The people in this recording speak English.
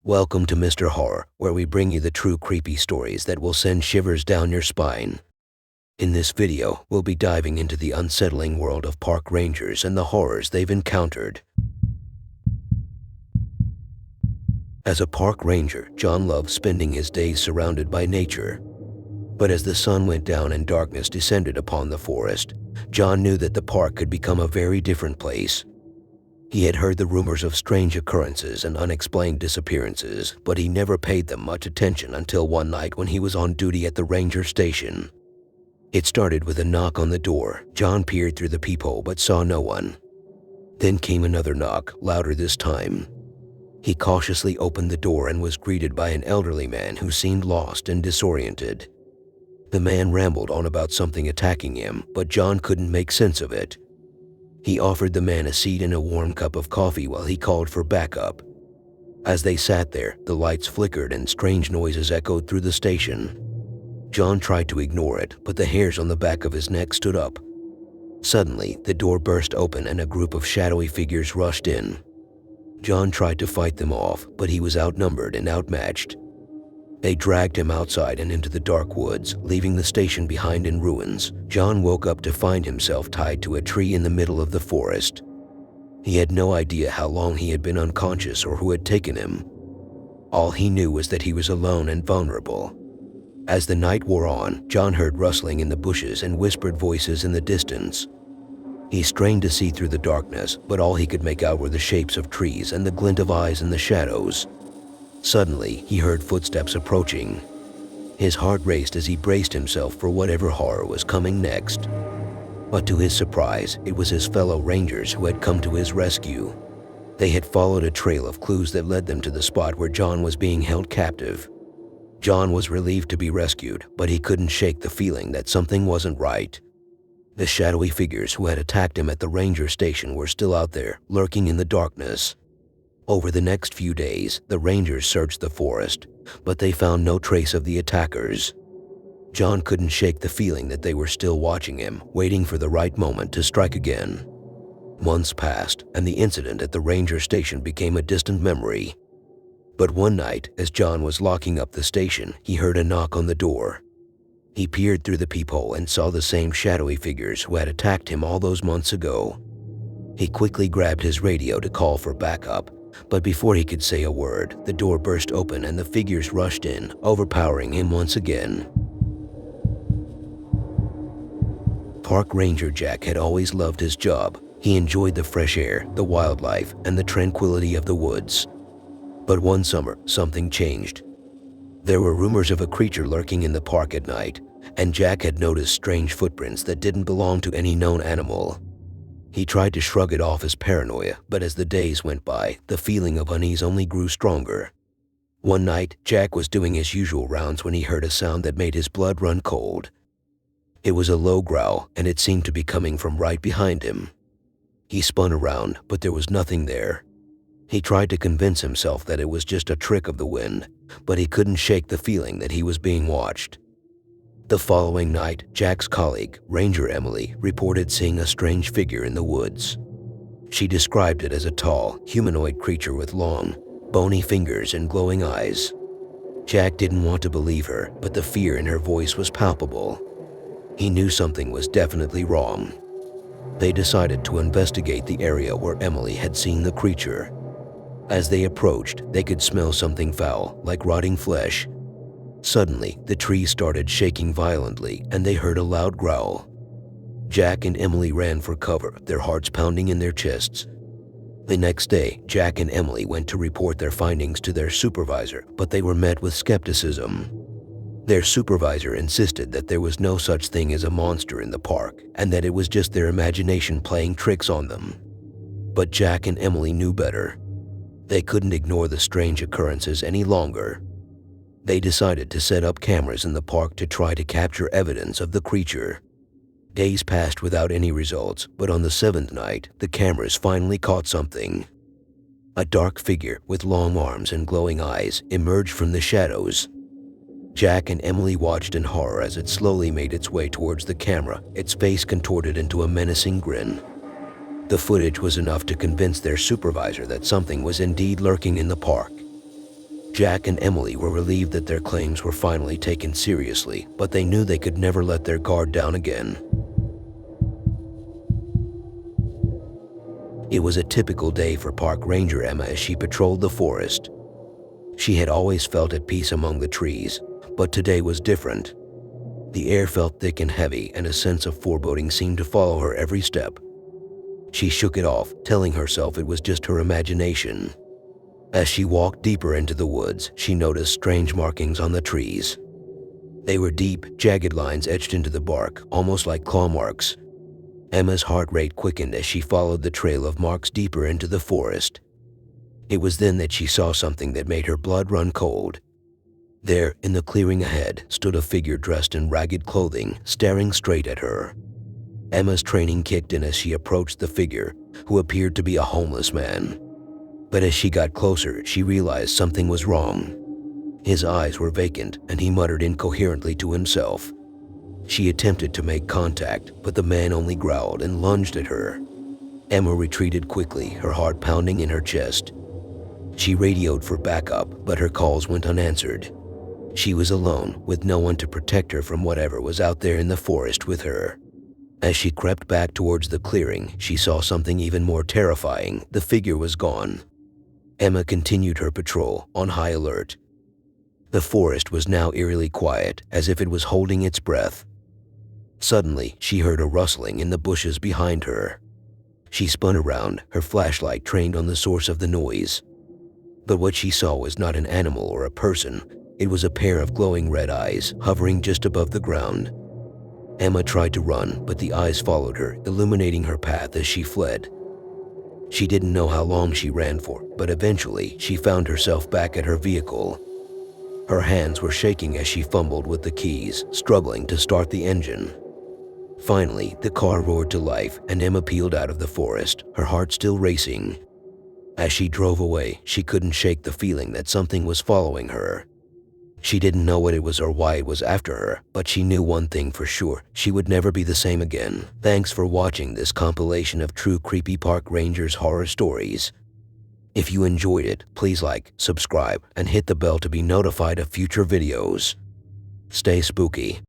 Welcome to Mr. Horror, where we bring you the true creepy stories that will send shivers down your spine. In this video, we'll be diving into the unsettling world of park rangers and the horrors they've encountered. As a park ranger, John loved spending his days surrounded by nature. But as the sun went down and darkness descended upon the forest, John knew that the park could become a very different place. He had heard the rumors of strange occurrences and unexplained disappearances, but he never paid them much attention until one night when he was on duty at the ranger station. It started with a knock on the door. John peered through the peephole but saw no one. Then came another knock, louder this time. He cautiously opened the door and was greeted by an elderly man who seemed lost and disoriented. The man rambled on about something attacking him, but John couldn't make sense of it. He offered the man a seat and a warm cup of coffee while he called for backup. As they sat there, the lights flickered and strange noises echoed through the station. John tried to ignore it, but the hairs on the back of his neck stood up. Suddenly, the door burst open and a group of shadowy figures rushed in. John tried to fight them off, but he was outnumbered and outmatched. They dragged him outside and into the dark woods, leaving the station behind in ruins. John woke up to find himself tied to a tree in the middle of the forest. He had no idea how long he had been unconscious or who had taken him. All he knew was that he was alone and vulnerable. As the night wore on, John heard rustling in the bushes and whispered voices in the distance. He strained to see through the darkness, but all he could make out were the shapes of trees and the glint of eyes in the shadows. Suddenly, he heard footsteps approaching. His heart raced as he braced himself for whatever horror was coming next. But to his surprise, it was his fellow rangers who had come to his rescue. They had followed a trail of clues that led them to the spot where John was being held captive. John was relieved to be rescued, but he couldn't shake the feeling that something wasn't right. The shadowy figures who had attacked him at the ranger station were still out there, lurking in the darkness. Over the next few days, the rangers searched the forest, but they found no trace of the attackers. John couldn't shake the feeling that they were still watching him, waiting for the right moment to strike again. Months passed, and the incident at the ranger station became a distant memory. But one night, as John was locking up the station, he heard a knock on the door. He peered through the peephole and saw the same shadowy figures who had attacked him all those months ago. He quickly grabbed his radio to call for backup, but before he could say a word, the door burst open and the figures rushed in, overpowering him once again. Park Ranger Jack had always loved his job. He enjoyed the fresh air, the wildlife, and the tranquility of the woods. But one summer, something changed. There were rumors of a creature lurking in the park at night, and Jack had noticed strange footprints that didn't belong to any known animal. He tried to shrug it off as paranoia, but as the days went by, the feeling of unease only grew stronger. One night, Jack was doing his usual rounds when he heard a sound that made his blood run cold. It was a low growl, and it seemed to be coming from right behind him. He spun around, but there was nothing there. He tried to convince himself that it was just a trick of the wind, but he couldn't shake the feeling that he was being watched. The following night, Jack's colleague, Ranger Emily, reported seeing a strange figure in the woods. She described it as a tall, humanoid creature with long, bony fingers and glowing eyes. Jack didn't want to believe her, but the fear in her voice was palpable. He knew something was definitely wrong. They decided to investigate the area where Emily had seen the creature. As they approached, they could smell something foul, like rotting flesh. Suddenly, the trees started shaking violently, and they heard a loud growl. Jack and Emily ran for cover, their hearts pounding in their chests. The next day, Jack and Emily went to report their findings to their supervisor, but they were met with skepticism. Their supervisor insisted that there was no such thing as a monster in the park, and that it was just their imagination playing tricks on them. But Jack and Emily knew better. They couldn't ignore the strange occurrences any longer. They decided to set up cameras in the park to try to capture evidence of the creature. Days passed without any results, but on the seventh night, the cameras finally caught something. A dark figure with long arms and glowing eyes emerged from the shadows. Jack and Emily watched in horror as it slowly made its way towards the camera, its face contorted into a menacing grin. The footage was enough to convince their supervisor that something was indeed lurking in the park. Jack and Emily were relieved that their claims were finally taken seriously, but they knew they could never let their guard down again. It was a typical day for Park Ranger Emma as she patrolled the forest. She had always felt at peace among the trees, but today was different. The air felt thick and heavy, and a sense of foreboding seemed to follow her every step. She shook it off, telling herself it was just her imagination. As she walked deeper into the woods, she noticed strange markings on the trees. They were deep, jagged lines etched into the bark, almost like claw marks. Emma's heart rate quickened as she followed the trail of marks deeper into the forest. It was then that she saw something that made her blood run cold. There, in the clearing ahead, stood a figure dressed in ragged clothing, staring straight at her. Emma's training kicked in as she approached the figure, who appeared to be a homeless man. But as she got closer, she realized something was wrong. His eyes were vacant, and he muttered incoherently to himself. She attempted to make contact, but the man only growled and lunged at her. Emma retreated quickly, her heart pounding in her chest. She radioed for backup, but her calls went unanswered. She was alone, with no one to protect her from whatever was out there in the forest with her. As she crept back towards the clearing, she saw something even more terrifying. The figure was gone. Emma continued her patrol, on high alert. The forest was now eerily quiet, as if it was holding its breath. Suddenly, she heard a rustling in the bushes behind her. She spun around, her flashlight trained on the source of the noise. But what she saw was not an animal or a person. It was a pair of glowing red eyes, hovering just above the ground. Emma tried to run, but the eyes followed her, illuminating her path as she fled. She didn't know how long she ran for, but eventually she found herself back at her vehicle. Her hands were shaking as she fumbled with the keys, struggling to start the engine. Finally, the car roared to life, and Emma peeled out of the forest, her heart still racing. As she drove away, she couldn't shake the feeling that something was following her. She didn't know what it was or why it was after her, but she knew one thing for sure: she would never be the same again. Thanks for watching this compilation of true creepy park rangers horror stories. If you enjoyed it, please like, subscribe, and hit the bell to be notified of future videos. Stay spooky.